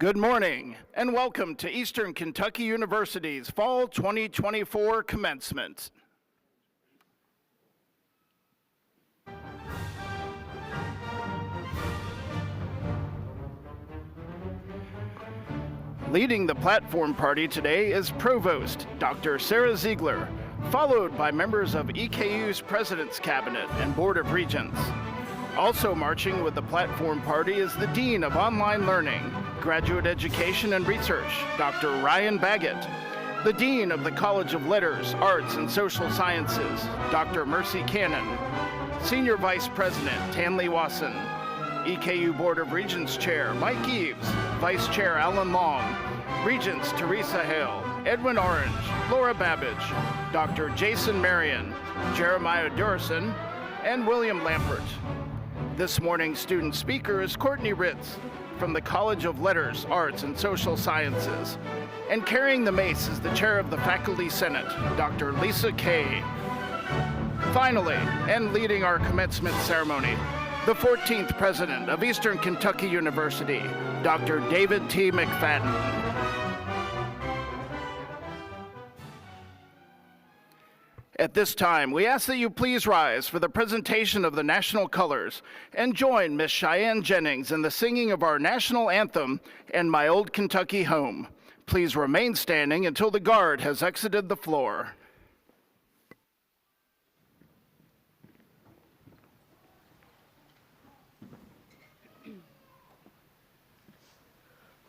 Good morning, and welcome to Eastern Kentucky University's Fall 2024 Commencement. Leading the platform party today is Provost Dr. Sarah Ziegler, followed by members of EKU's President's Cabinet and Board of Regents. Also marching with the platform party is the Dean of Online Learning, Graduate Education and Research, Dr. Ryan Baggett, the Dean of the College of Letters, Arts, and Social Sciences, Dr. Mercy Cannon, Senior Vice President Tanley Wasson, EKU Board of Regents Chair Mike Eves, Vice Chair Alan Long, Regents Teresa Hale, Edwin Orange, Laura Babbage, Dr. Jason Marion, Jeremiah Durson, and William Lampert. This morning's student speaker is Courtney Ritz from the College of Letters, Arts, and Social Sciences. And carrying the mace is the chair of the Faculty Senate, Dr. Lisa Kay. Finally, and leading our commencement ceremony, the 14th President of Eastern Kentucky University, Dr. David T. McFadden. At this time, we ask that you please rise for the presentation of the national colors and join Miss Cheyenne Jennings in the singing of our national anthem, "And My Old Kentucky Home." Please remain standing until the guard has exited the floor.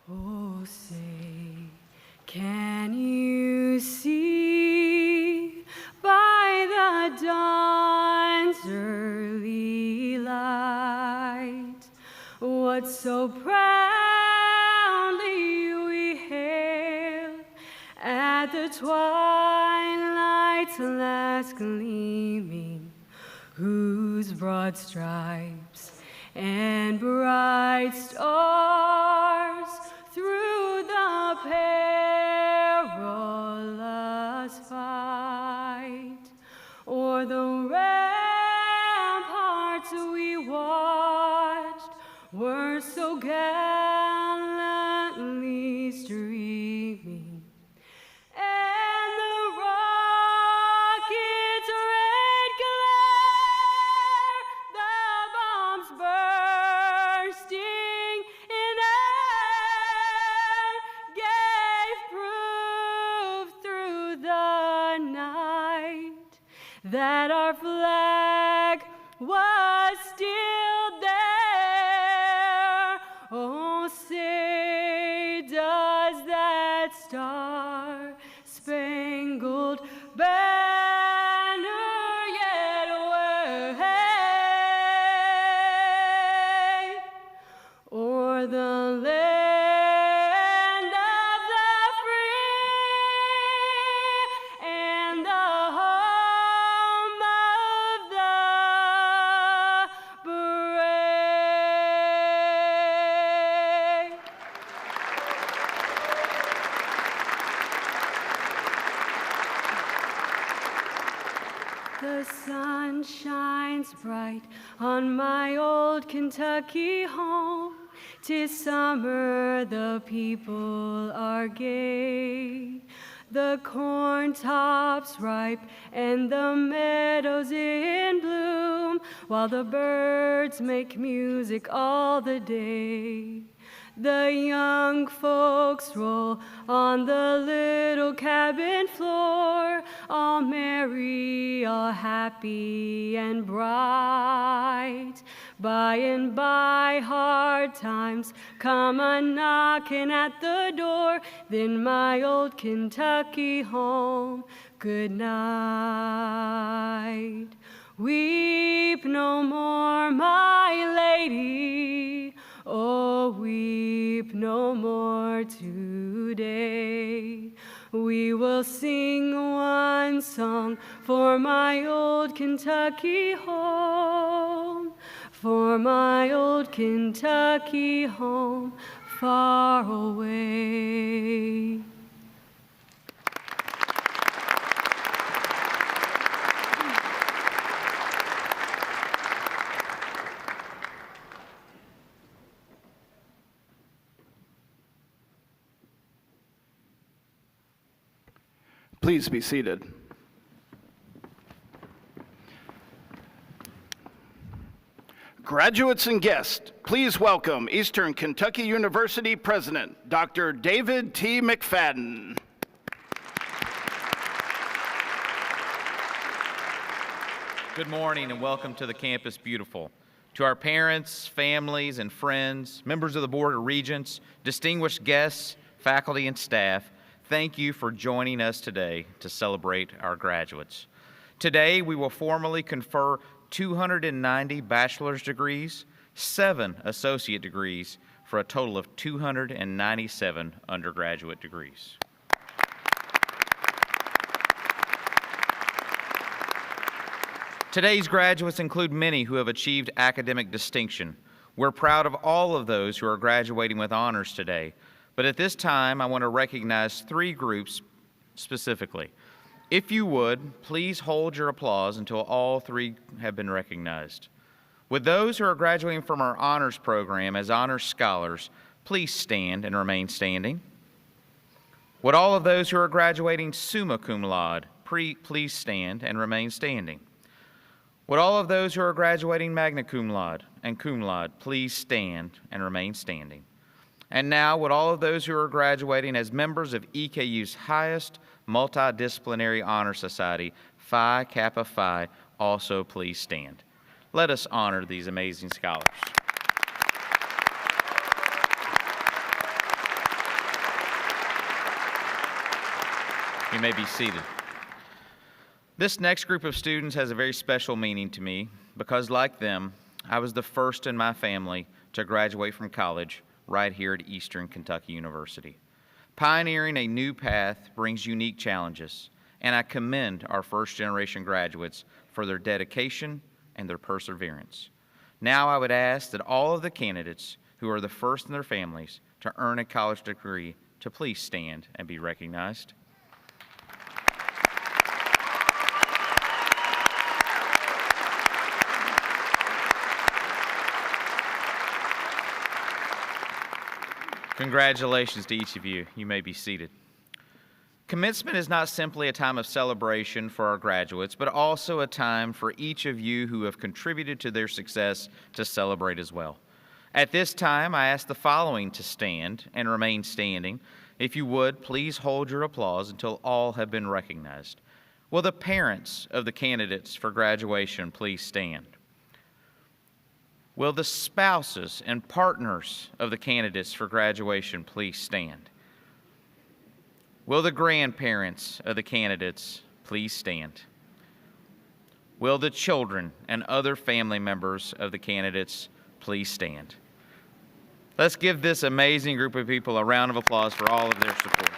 Oh, say, can you see by the dawn's early light what so proudly we hailed at the twilight's last gleaming, whose broad stripes and bright stars through the perilous fight o'er the ramparts we watched were so gallantly streaming, and the rocket's red glare, the bombs bursting in air, gave proof through the night that our flag was still there. Oh, say, does that star-spangled banner yet wave o'er the land of the free and the home of the brave? The sun shines bright on my old Kentucky home. 'Tis summer, the people are gay. The corn tops ripe and the meadows in bloom, while the birds make music all the day. The young folks roll on the little cabin floor, all merry, all happy and bright. By and by hard times come a-knocking at the door, then my old Kentucky home, good night. Weep no more, my lady, oh, weep no more today. We will sing one song for my old Kentucky home, for my old Kentucky home far away. Please be seated. Graduates and guests, please welcome Eastern Kentucky University President, Dr. David T. McFadden. Good morning and welcome to the Campus Beautiful. To our parents, families, and friends, members of the Board of Regents, distinguished guests, faculty, and staff, thank you for joining us today to celebrate our graduates. Today, we will formally confer 290 bachelor's degrees, 7 associate degrees, for a total of 297 undergraduate degrees. Today's graduates include many who have achieved academic distinction. We're proud of all of those who are graduating with honors today. But at this time, I want to recognize 3 groups specifically. If you would, please hold your applause until all 3 have been recognized. Would those who are graduating from our honors program as honors scholars please stand and remain standing? Would all of those who are graduating summa cum laude please stand and remain standing? Would all of those who are graduating magna cum laude and cum laude please stand and remain standing? And now, would all of those who are graduating as members of EKU's highest multidisciplinary honor society, Phi Kappa Phi, also please stand? Let us honor these amazing scholars. You may be seated. This next group of students has a very special meaning to me because, like them, I was the first in my family to graduate from college right here at Eastern Kentucky University. Pioneering a new path brings unique challenges, and I commend our first-generation graduates for their dedication and their perseverance. Now I would ask that all of the candidates who are the first in their families to earn a college degree to please stand and be recognized. Congratulations to each of you. You may be seated. Commencement is not simply a time of celebration for our graduates, but also a time for each of you who have contributed to their success to celebrate as well. At this time, I ask the following to stand and remain standing. If you would, please hold your applause until all have been recognized. Will the parents of the candidates for graduation please stand? Will the spouses and partners of the candidates for graduation please stand? Will the grandparents of the candidates please stand? Will the children and other family members of the candidates please stand? Let's give this amazing group of people a round of applause for all of their support.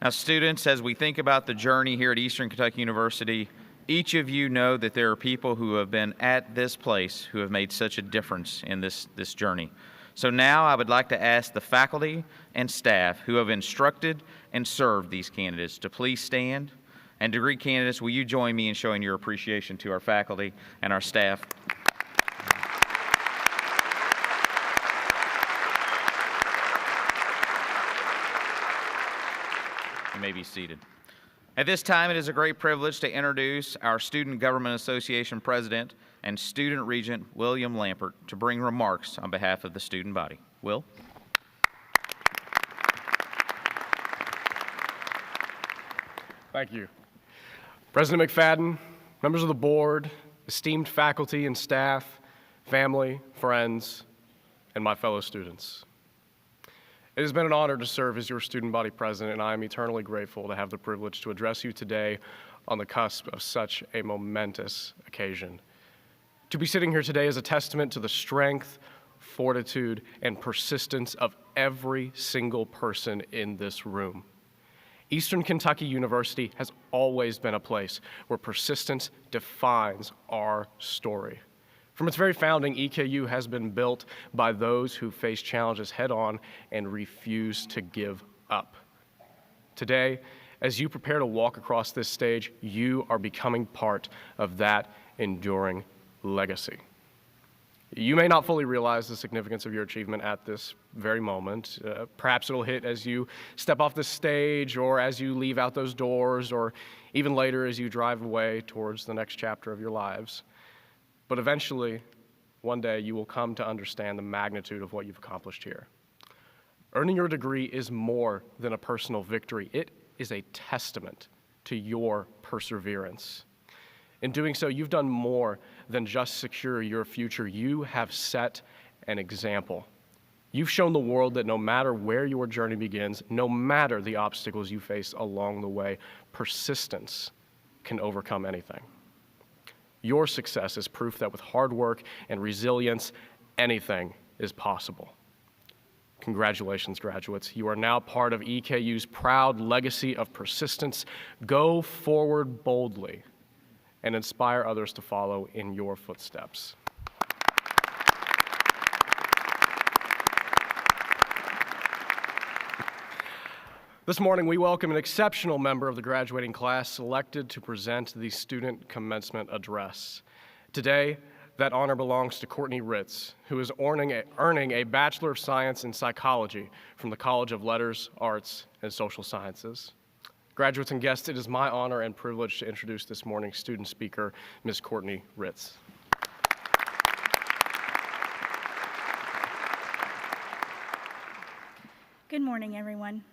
Now, students, as we think about the journey here at Eastern Kentucky University, each of you know that there are people who have been at this place who have made such a difference in this journey. So now I would like to ask the faculty and staff who have instructed and served these candidates to please stand. And degree candidates, will you join me in showing your appreciation to our faculty and our staff? You may be seated. At this time, it is a great privilege to introduce our Student Government Association President and Student Regent William Lampert to bring remarks on behalf of the student body. Will? Thank you. President McFadden, members of the board, esteemed faculty and staff, family, friends, and my fellow students. It has been an honor to serve as your student body president, and I am eternally grateful to have the privilege to address you today on the cusp of such a momentous occasion. To be sitting here today is a testament to the strength, fortitude, and persistence of every single person in this room. Eastern Kentucky University has always been a place where persistence defines our story. From its very founding, EKU has been built by those who face challenges head-on and refuse to give up. Today, as you prepare to walk across this stage, you are becoming part of that enduring legacy. You may not fully realize the significance of your achievement at this very moment. Perhaps it'll hit as you step off the stage, or as you leave out those doors, or even later as you drive away towards the next chapter of your lives. But eventually, one day, you will come to understand the magnitude of what you've accomplished here. Earning your degree is more than a personal victory. It is a testament to your perseverance. In doing so, you've done more than just secure your future. You have set an example. You've shown the world that no matter where your journey begins, no matter the obstacles you face along the way, persistence can overcome anything. Your success is proof that with hard work and resilience, anything is possible. Congratulations, graduates. You are now part of EKU's proud legacy of persistence. Go forward boldly and inspire others to follow in your footsteps. This morning, we welcome an exceptional member of the graduating class selected to present the student commencement address. Today, that honor belongs to Courtney Ritz, who is earning a Bachelor of Science in Psychology from the College of Letters, Arts, and Social Sciences. Graduates and guests, it is my honor and privilege to introduce this morning's student speaker, Ms. Courtney Ritz. Good morning, everyone.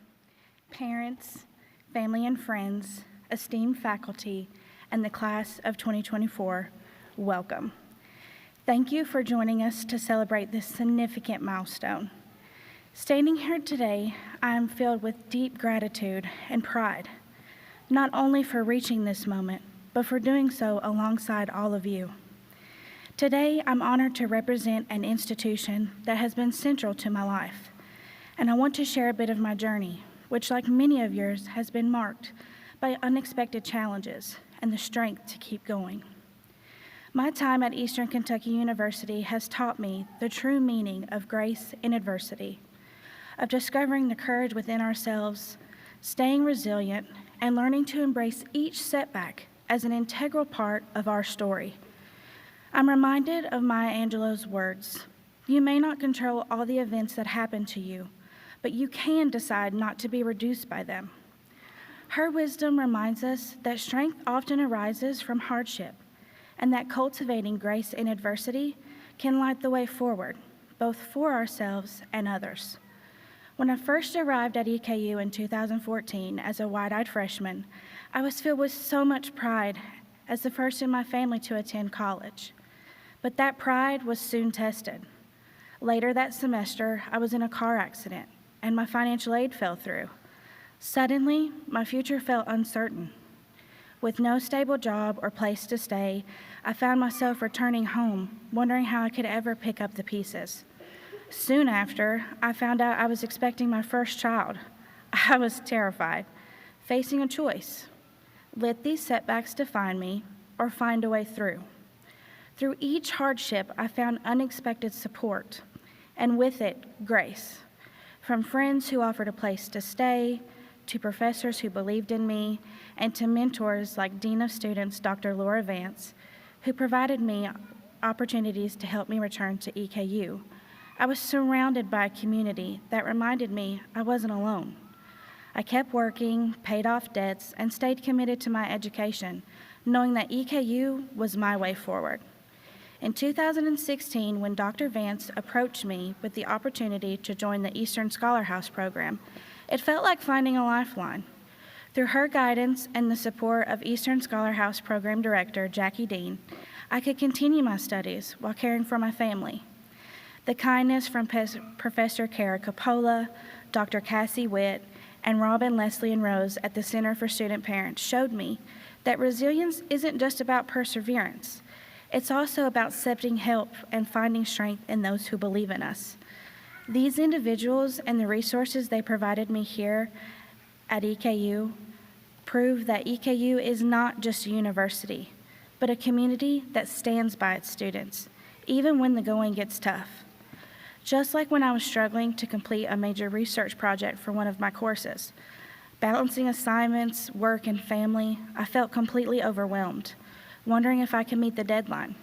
Parents, family and friends, esteemed faculty, and the class of 2024, welcome. Thank you for joining us to celebrate this significant milestone. Standing here today, I am filled with deep gratitude and pride, not only for reaching this moment, but for doing so alongside all of you. Today, I'm honored to represent an institution that has been central to my life, and I want to share a bit of my journey, which, like many of yours, has been marked by unexpected challenges and the strength to keep going. My time at Eastern Kentucky University has taught me the true meaning of grace in adversity, of discovering the courage within ourselves, staying resilient, and learning to embrace each setback as an integral part of our story. I'm reminded of Maya Angelou's words, "You may not control all the events that happen to you, but you can decide not to be reduced by them." Her wisdom reminds us that strength often arises from hardship, and that cultivating grace in adversity can light the way forward, both for ourselves and others. When I first arrived at EKU in 2014 as a wide-eyed freshman, I was filled with so much pride as the first in my family to attend college. But that pride was soon tested. Later that semester, I was in a car accident, and my financial aid fell through. Suddenly, my future felt uncertain. With no stable job or place to stay, I found myself returning home, wondering how I could ever pick up the pieces. Soon after, I found out I was expecting my first child. I was terrified, facing a choice: let these setbacks define me or find a way through. Through each hardship, I found unexpected support, and with it, grace. From friends who offered a place to stay, to professors who believed in me, and to mentors like Dean of Students, Dr. Laura Vance, who provided me opportunities to help me return to EKU. I was surrounded by a community that reminded me I wasn't alone. I kept working, paid off debts, and stayed committed to my education, knowing that EKU was my way forward. In 2016, when Dr. Vance approached me with the opportunity to join the Eastern Scholar House program, it felt like finding a lifeline. Through her guidance and the support of Eastern Scholar House program director Jackie Dean, I could continue my studies while caring for my family. The kindness from Professor Kara Coppola, Dr. Cassie Witt, and Robin, Leslie, and Rose at the Center for Student Parents showed me that resilience isn't just about perseverance. It's also about accepting help and finding strength in those who believe in us. These individuals and the resources they provided me here at EKU prove that EKU is not just a university, but a community that stands by its students, even when the going gets tough. Just like when I was struggling to complete a major research project for one of my courses, balancing assignments, work, and family, I felt completely overwhelmed, wondering if I could meet the deadline.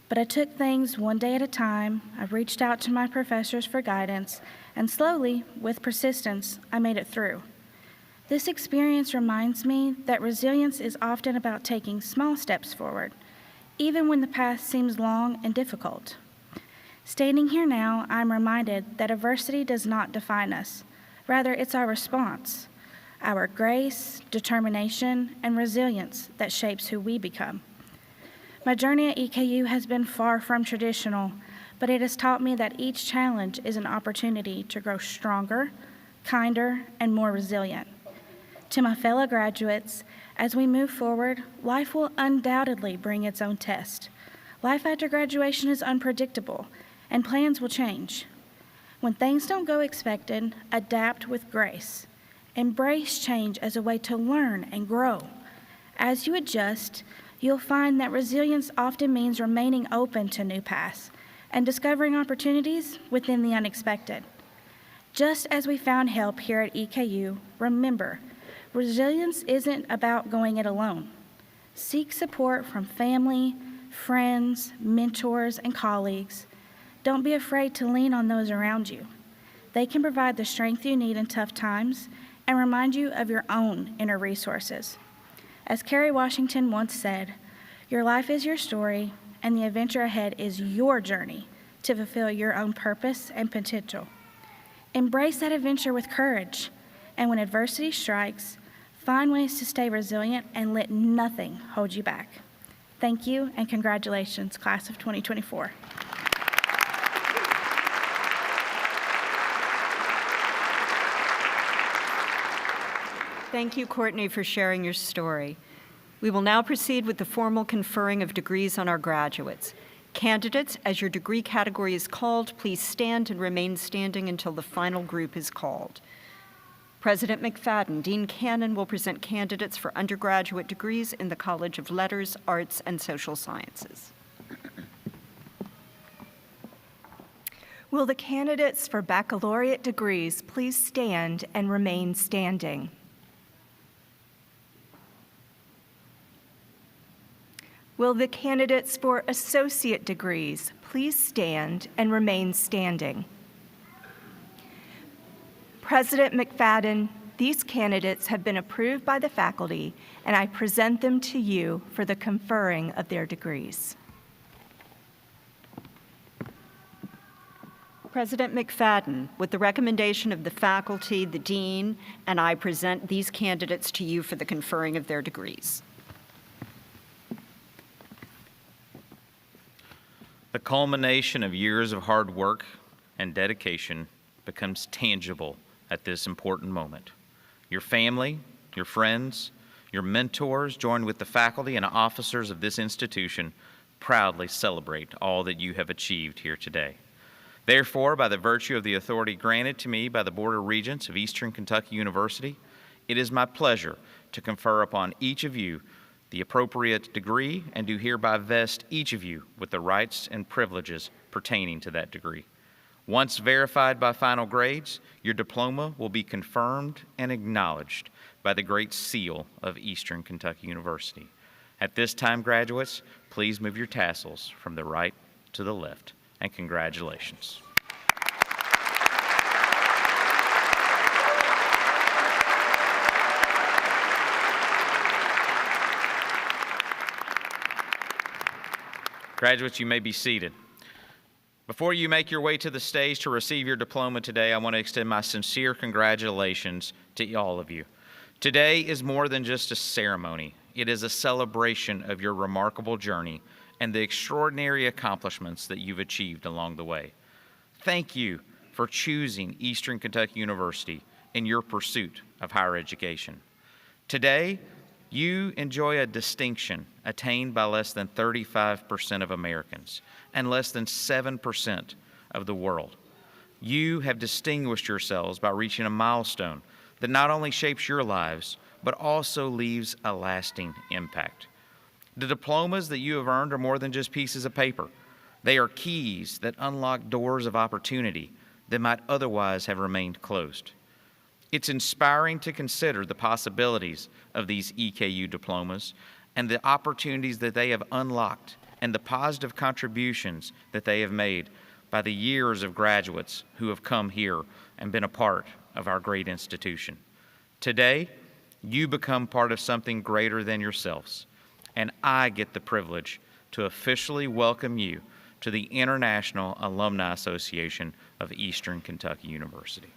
But I took things one day at a time. I reached out to my professors for guidance, and slowly, with persistence, I made it through. This experience reminds me that resilience is often about taking small steps forward, even when the path seems long and difficult. Standing here now, I'm reminded that adversity does not define us. Rather, it's our response, our grace, determination, and resilience that shapes who we become. My journey at EKU has been far from traditional, but it has taught me that each challenge is an opportunity to grow stronger, kinder, and more resilient. To my fellow graduates, as we move forward, life will undoubtedly bring its own test. Life after graduation is unpredictable, and plans will change. When things don't go expected, adapt with grace. Embrace change as a way to learn and grow. As you adjust, you'll find that resilience often means remaining open to new paths and discovering opportunities within the unexpected. Just as we found help here at EKU, remember, resilience isn't about going it alone. Seek support from family, friends, mentors, and colleagues. Don't be afraid to lean on those around you. They can provide the strength you need in tough times and remind you of your own inner resources. As Kerry Washington once said, your life is your story, and the adventure ahead is your journey to fulfill your own purpose and potential. Embrace that adventure with courage, and when adversity strikes, find ways to stay resilient and let nothing hold you back. Thank you, and congratulations, class of 2024. Thank you, Courtney, for sharing your story. We will now proceed with the formal conferring of degrees on our graduates. Candidates, as your degree category is called, please stand and remain standing until the final group is called. President McFadden, Dean Cannon will present candidates for undergraduate degrees in the College of Letters, Arts, and Social Sciences. Will the candidates for baccalaureate degrees please stand and remain standing? Will the candidates for associate degrees please stand and remain standing? President McFadden, these candidates have been approved by the faculty, and I present them to you for the conferring of their degrees. President McFadden, with the recommendation of the faculty, the dean, and I present these candidates to you for the conferring of their degrees. The culmination of years of hard work and dedication becomes tangible at this important moment. Your family, your friends, your mentors, joined with the faculty and officers of this institution, proudly celebrate all that you have achieved here today. Therefore, by the virtue of the authority granted to me by the Board of Regents of Eastern Kentucky University, it is my pleasure to confer upon each of you the appropriate degree and do hereby vest each of you with the rights and privileges pertaining to that degree. Once verified by final grades, your diploma will be confirmed and acknowledged by the Great Seal of Eastern Kentucky University. At this time, graduates, please move your tassels from the right to the left, and congratulations. Graduates, you may be seated. Before you make your way to the stage to receive your diploma today, I want to extend my sincere congratulations to all of you. Today is more than just a ceremony. It is a celebration of your remarkable journey and the extraordinary accomplishments that you've achieved along the way. Thank you for choosing Eastern Kentucky University in your pursuit of higher education. Today, you enjoy a distinction attained by less than 35% of Americans and less than 7% of the world. You have distinguished yourselves by reaching a milestone that not only shapes your lives, but also leaves a lasting impact. The diplomas that you have earned are more than just pieces of paper. They are keys that unlock doors of opportunity that might otherwise have remained closed. It's inspiring to consider the possibilities of these EKU diplomas and the opportunities that they have unlocked and the positive contributions that they have made by the years of graduates who have come here and been a part of our great institution. Today, you become part of something greater than yourselves, and I get the privilege to officially welcome you to the International Alumni Association of Eastern Kentucky University.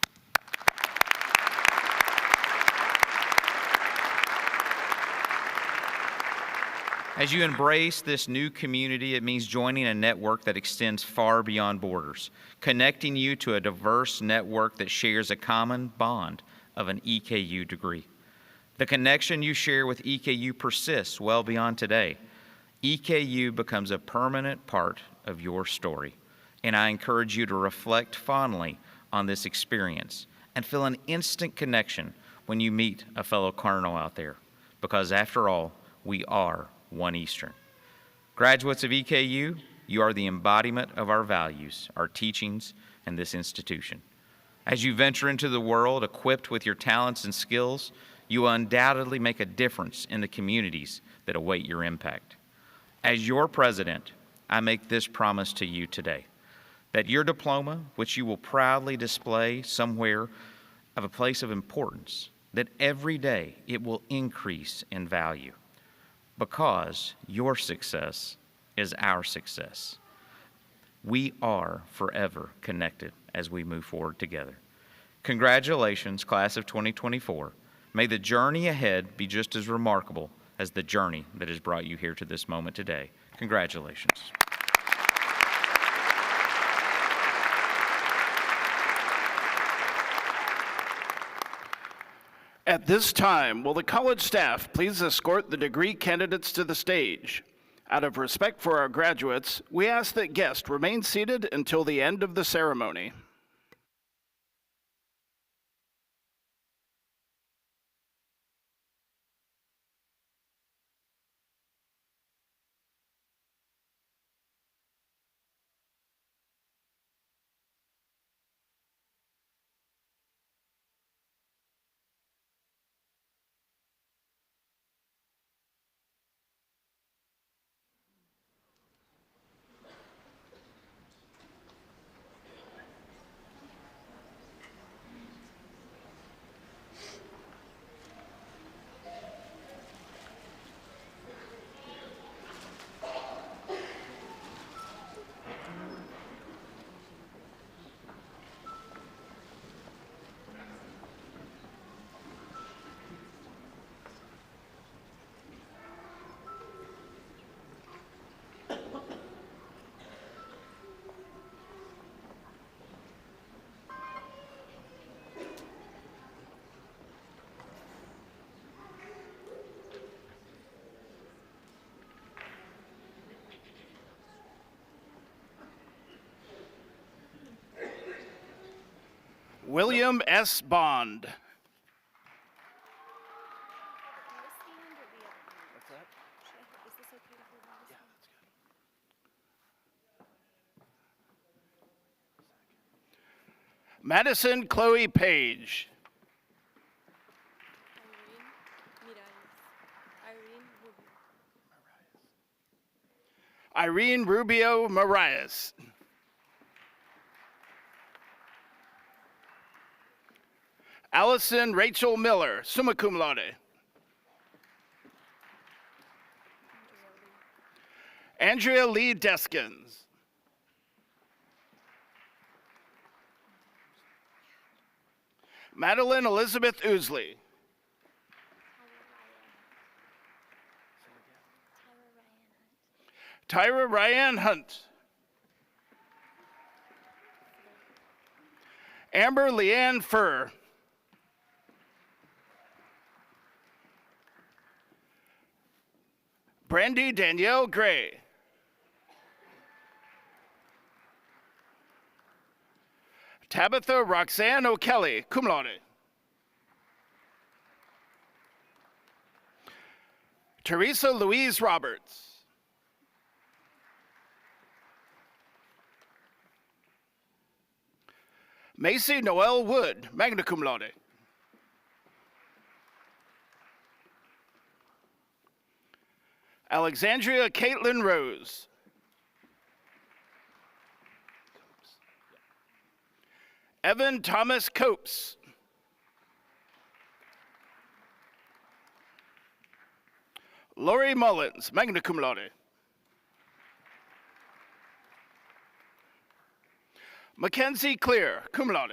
As you embrace this new community, it means joining a network that extends far beyond borders, connecting you to a diverse network that shares a common bond of an EKU degree. The connection you share with EKU persists well beyond today. EKU becomes a permanent part of your story, and I encourage you to reflect fondly on this experience and feel an instant connection when you meet a fellow Cardinal out there, because after all, we are one Eastern. Graduates of EKU, you are the embodiment of our values, our teachings, and this institution. As you venture into the world equipped with your talents and skills, you will undoubtedly make a difference in the communities that await your impact. As your president, I make this promise to you today, that your diploma, which you will proudly display somewhere of a place of importance, that every day it will increase in value, because your success is our success. We are forever connected as we move forward together. Congratulations, class of 2024. May the journey ahead be just as remarkable as the journey that has brought you here to this moment today. Congratulations. At this time, will the college staff please escort the degree candidates to the stage? Out of respect for our graduates, we ask that guests remain seated until the end of the ceremony. William S. Bond. Madison Chloe Page. Irene Rubio Marias. Allison Rachel Miller, summa cum laude. Andrea Lee Deskins. Madeline Elizabeth Ousley. Tyra Ryan Hunt. Amber Leanne Furr. Brandy Danielle Gray. Tabitha Roxanne O'Kelly, cum laude. Teresa Louise Roberts. Macy Noel Wood, magna cum laude. Alexandria Caitlin Rose. Evan Thomas Copes. Lori Mullins, magna cum laude. Mackenzie Clear, cum laude.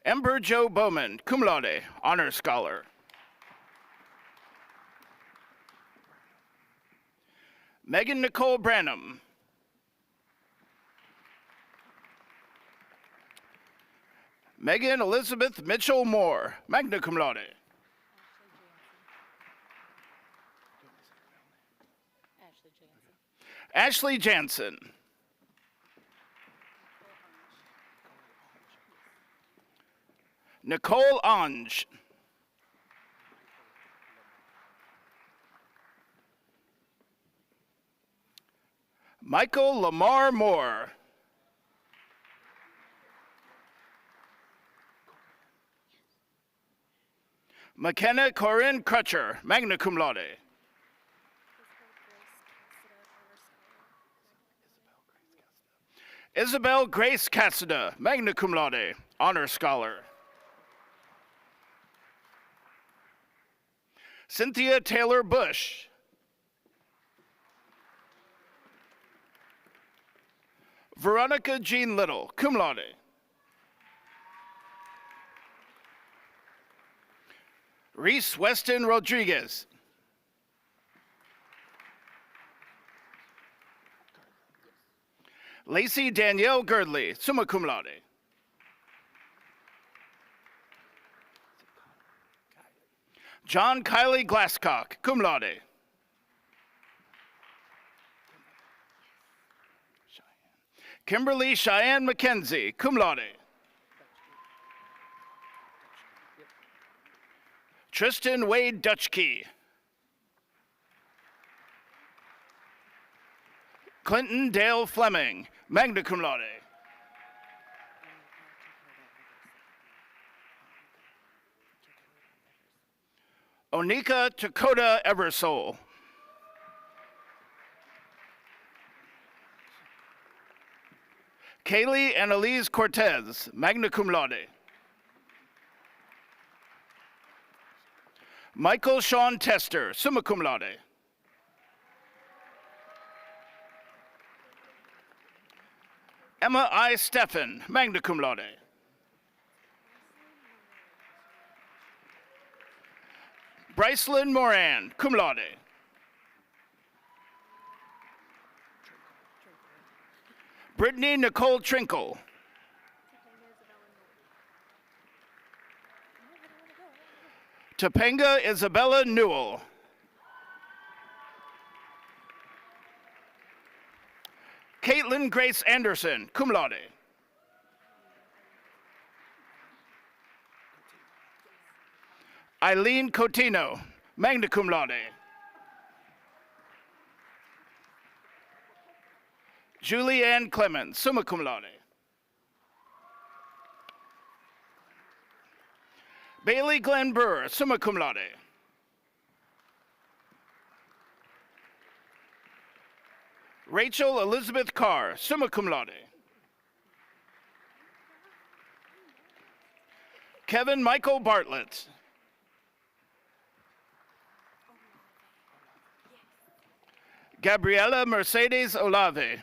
Ember Joe Bowman, cum laude, honor scholar. Megan Nicole Branham. Megan Elizabeth Mitchell Moore, magna cum laude. Ashley Jansen. Nicole Ange. Michael Lamar Moore. McKenna Corinne Crutcher, magna cum laude. Isabel Grace Cassida, magna cum laude, honor scholar. Cynthia Taylor Bush. Veronica Jean Little, cum laude. Reese Weston Rodriguez. Lacey Danielle Girdley, summa cum laude. John Kiley Glasscock, cum laude. Kimberly Cheyenne McKenzie, cum laude. Tristan Wade Dutchkey. Clinton Dale Fleming, magna cum laude. Onika Takota Eversole. Kaylee Annalise Cortez, magna cum laude. Michael Sean Tester, summa cum laude. Emma I. Steffen, magna cum laude. Brycelyn Moran, cum laude. Brittany Nicole Trinkle. Topanga Isabella Newell. Caitlin Grace Anderson, cum laude. Eileen Cotino, magna cum laude. Julianne Clemens, summa cum laude. Bailey Glenn Burr, summa cum laude. Rachel Elizabeth Carr, summa cum laude. Kevin Michael Bartlett. Gabriela Mercedes Olave.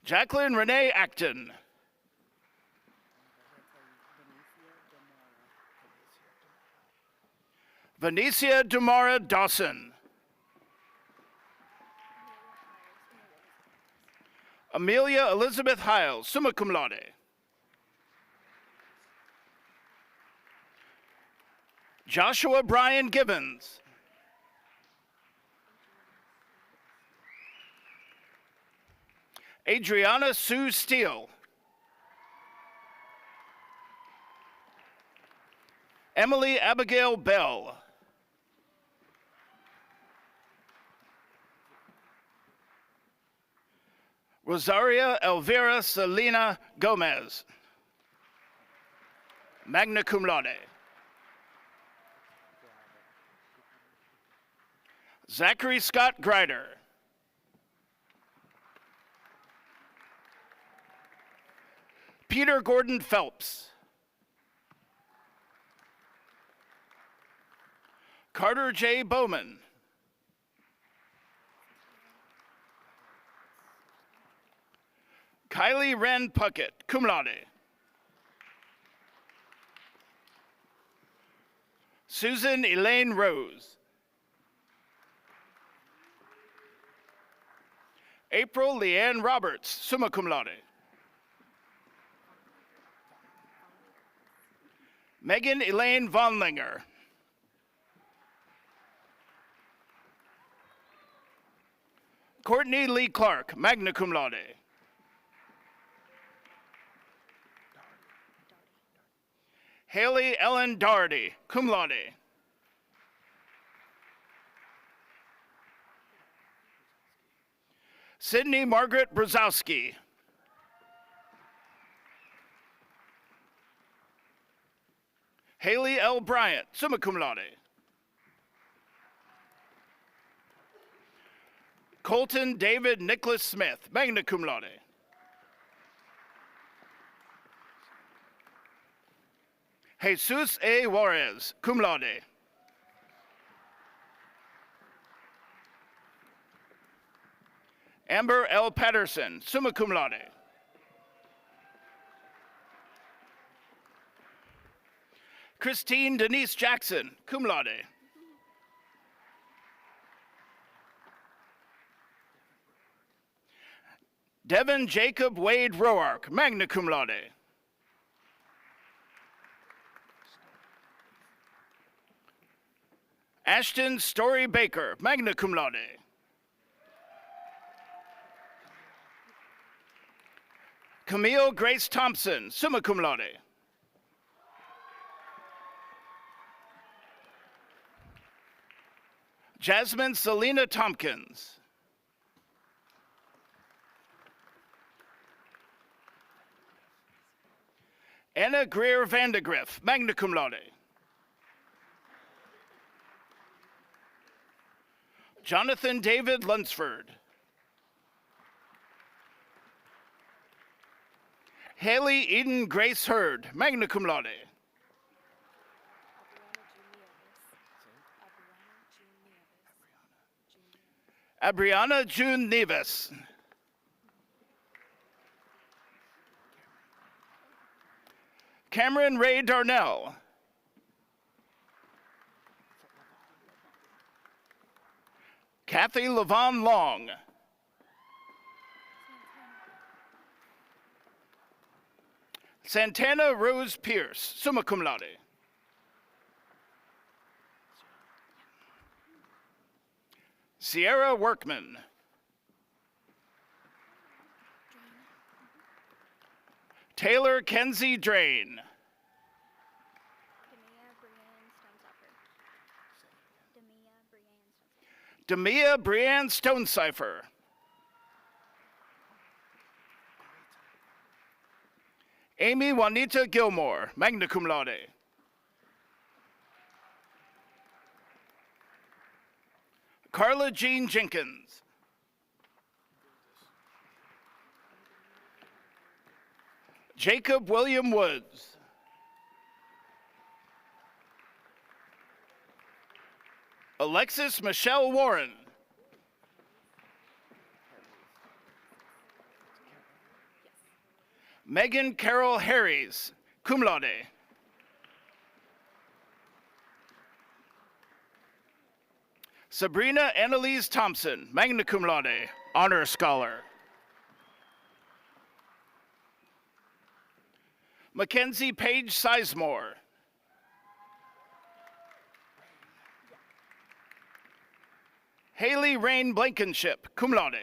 Jacqueline Renee Acton. Venicia Dumara Dawson. Amelia Elizabeth Hiles, summa cum laude. Joshua Brian Gibbons. Adriana Sue Steele. Emily Abigail Bell. Rosaria Elvira Selena Gomez, magna cum laude. Zachary Scott Grider. Peter Gordon Phelps. Carter J. Bowman. Kylie Wren Puckett, cum laude. Susan Elaine Rose. April Leanne Roberts, summa cum laude. Megan Elaine Vonlinger. Courtney Lee Clark, magna cum laude. Haley Ellen Doherty, cum laude. Sydney Margaret Brzezowski. Haley L. Bryant, summa cum laude. Colton David Nicholas Smith, magna cum laude. Jesus A. Juarez, cum laude. Amber L. Patterson, summa cum laude. Christine Denise Jackson, cum laude. Devin Jacob Wade Roark, magna cum laude. Ashton Story Baker, magna cum laude. Camille Grace Thompson, summa cum laude. Jasmine Selena Tompkins. Anna Greer Vandegrift, magna cum laude. Jonathan David Lunsford. Haley Eden Grace Hurd, magna cum laude. Abriana June Nevis. Cameron Ray Darnell. Kathy Levon Long. Santana Rose Pierce, summa cum laude. Sierra Workman. Taylor Kenzie Drain. Demia Brianne Stonecipher. Amy Juanita Gilmore, magna cum laude. Carla Jean Jenkins. Jacob William Woods. Alexis Michelle Warren. Megan Carol Harries, cum laude. Sabrina Annalise Thompson, magna cum laude, honor scholar. Mackenzie Page Sizemore. Haley Rain Blankenship, cum laude.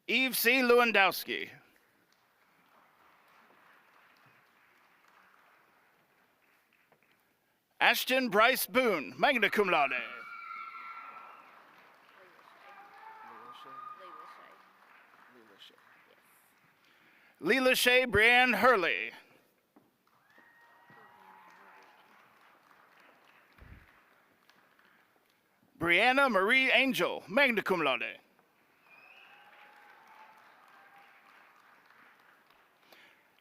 Eve C. Lewandowski. Ashton Bryce Boone, magna cum laude. Leela Shea Brianne Hurley. Brianna Marie Angel, magna cum laude.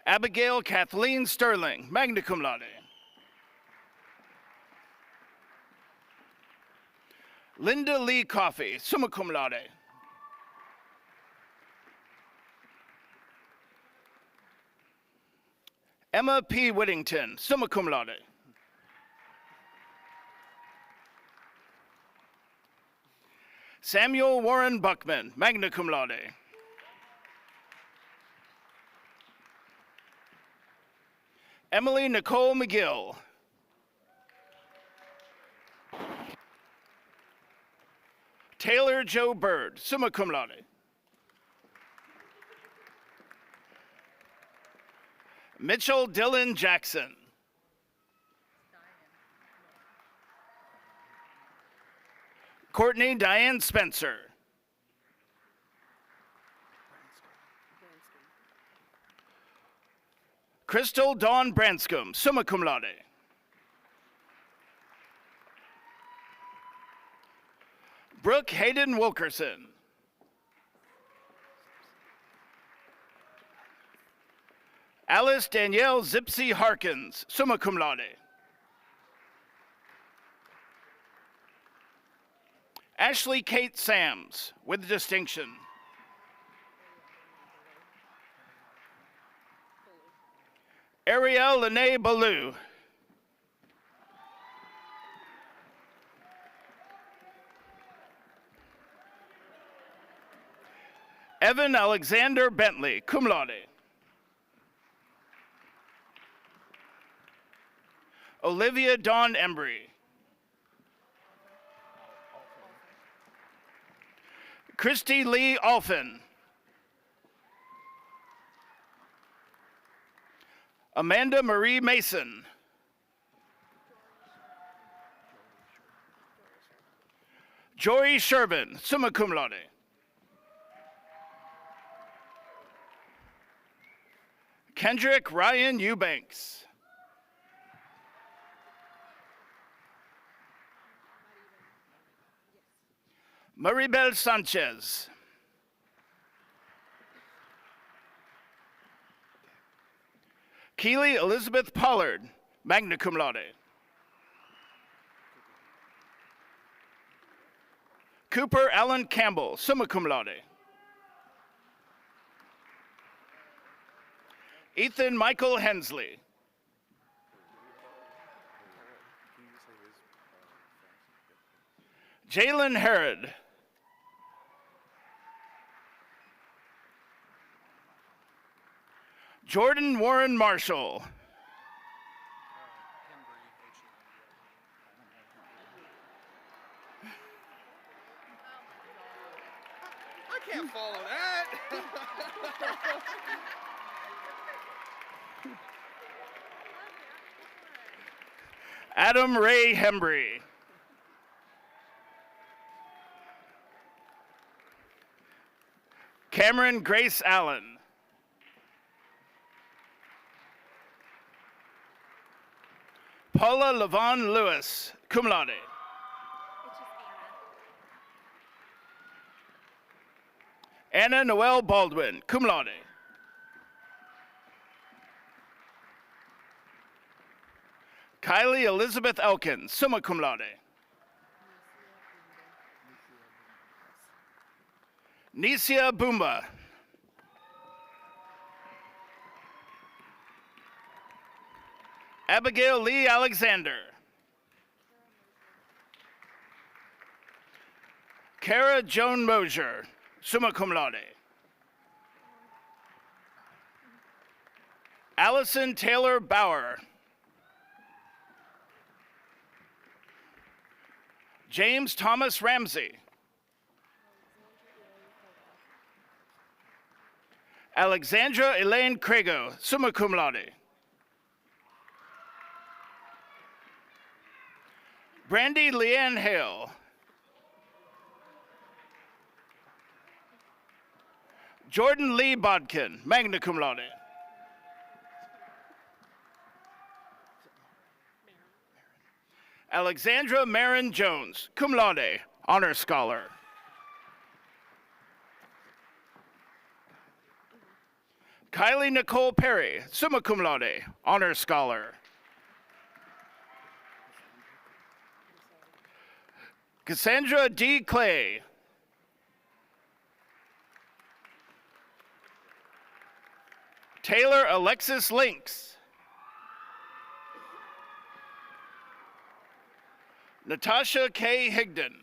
Abigail Kathleen Sterling, magna cum laude. Linda Lee Coffey, summa cum laude. Emma P. Whittington, summa cum laude. Samuel Warren Buckman, magna cum laude. Emily Nicole McGill. Taylor Joe Bird, summa cum laude. Mitchell Dylan Jackson. Courtney Diane Spencer. Crystal Dawn Branscombe, summa cum laude. Brooke Hayden Wilkerson. Alice Danielle Zipsy Harkins, summa cum laude. Ashley Kate Sams, with distinction. Ariel Lene Ballou. Evan Alexander Bentley, cum laude. Olivia Dawn Embry. Christy Lee Alphin. Amanda Marie Mason. Jory Shervin, summa cum laude. Kendrick Ryan Eubanks. Maribel Sanchez. Keely Elizabeth Pollard, magna cum laude. Cooper Allen Campbell, summa cum laude. Ethan Michael Hensley. Jalen Herod. Jordan Warren Marshall. I can't follow that. Adam Ray Hembry. Cameron Grace Allen. Paula Levon Lewis, cum laude. Anna Noel Baldwin, cum laude. Kylie Elizabeth Elkins, summa cum laude. Nisia Boomba. Abigail Lee Alexander. Kara Joan Mosier, summa cum laude. Allison Taylor Bauer. James Thomas Ramsey. Alexandra Elaine Crago, summa cum laude. Brandy Leanne Hale. Jordan Lee Bodkin, magna cum laude. Alexandra Marin Jones, cum laude, honor scholar. Kylie Nicole Perry, summa cum laude, honor scholar. Cassandra D. Clay. Taylor Alexis Links. Natasha K. Higdon.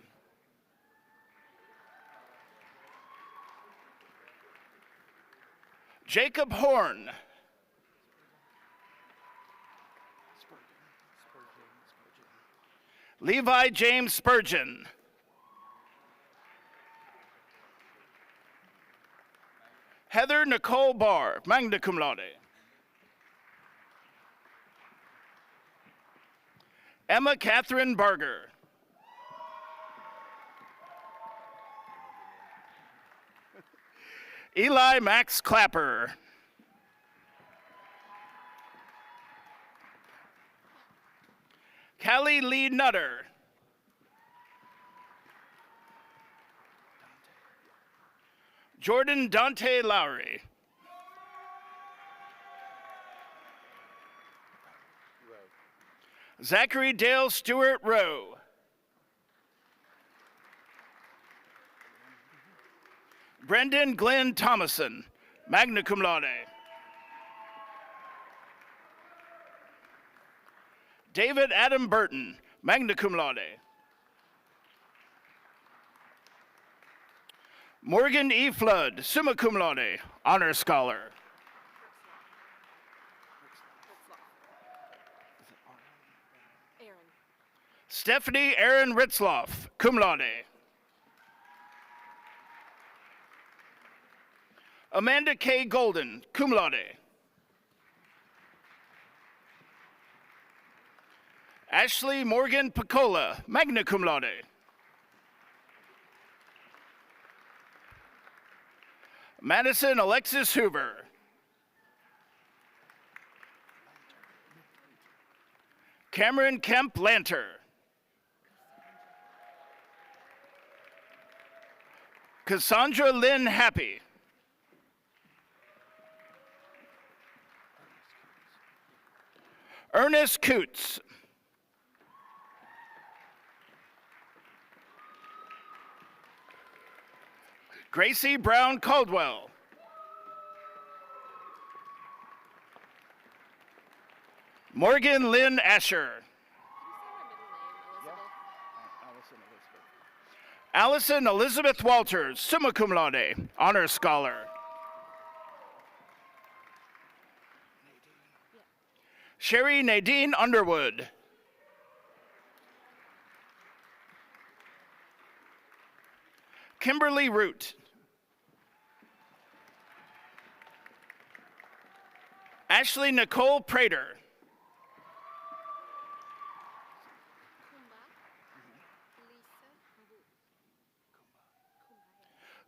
Jacob Horn. Levi James Spurgeon. Heather Nicole Barr, magna cum laude. Emma Catherine Barger. Eli Max Clapper. Callie Lee Nutter. Jordan Dante Lowry. Zachary Dale Stewart Rowe. Brendan Glenn Thomason, magna cum laude. David Adam Burton, magna cum laude. Morgan E. Flood, summa cum laude, honor scholar. Stephanie Aaron Ritzloff, cum laude. Amanda K. Golden, cum laude. Ashley Morgan Picola, magna cum laude. Madison Alexis Hoover. Cameron Kemp Lanter. Cassandra Lynn Happy. Ernest Coots. Gracie Brown Caldwell. Morgan Lynn Asher. Allison Elizabeth Walters, summa cum laude, honor scholar. Sherry Nadine Underwood. Kimberly Root. Ashley Nicole Prater.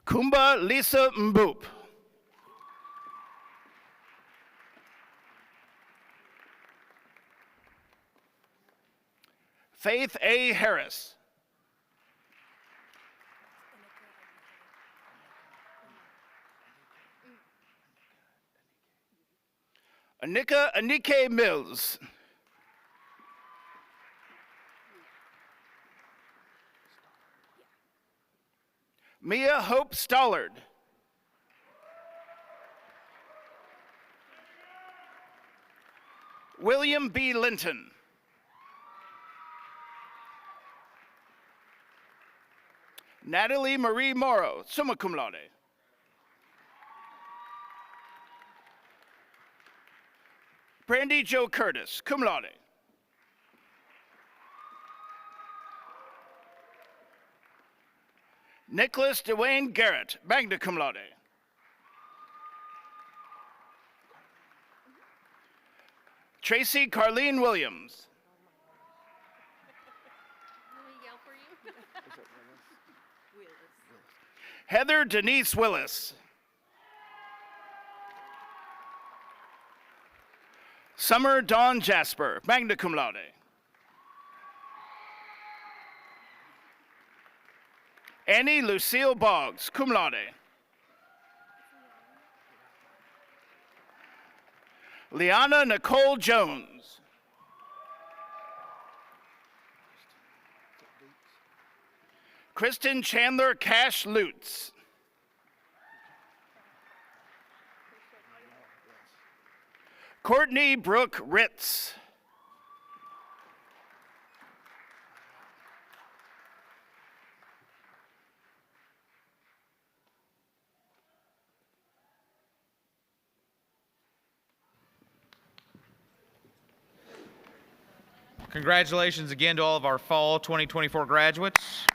Kumba Lisa Mboop. Faith A. Harris. Anika Anike Mills. Mia Hope Stollard. William B. Linton. Natalie Marie Morrow, summa cum laude. Brandy Jo Curtis, cum laude. Nicholas Dwayne Garrett, magna cum laude. Tracy Carlene Williams. Heather Denise Willis. Summer Dawn Jasper, magna cum laude. Annie Lucille Boggs, cum laude. Liana Nicole Jones. Kristen Chandler Cash Lutz. Courtney Brooke Ritz. Congratulations again to all of our fall 2024 graduates.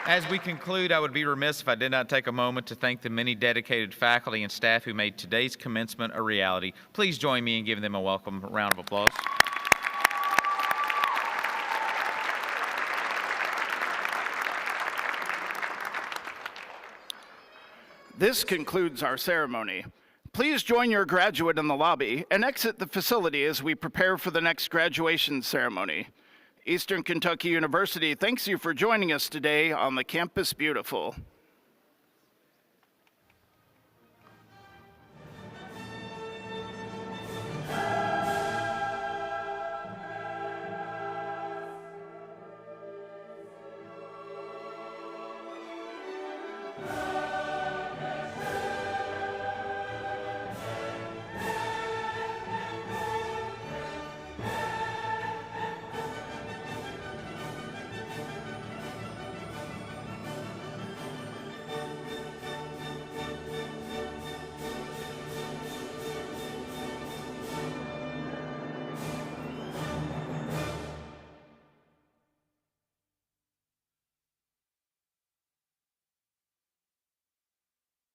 As we conclude, I would be remiss if I did not take a moment to thank the many dedicated faculty and staff who made today's commencement a reality. Please join me in giving them a welcome round of applause. This concludes our ceremony. Please join your graduate in the lobby and exit the facility as we prepare for the next graduation ceremony. Eastern Kentucky University thanks you for joining us today on the Campus Beautiful.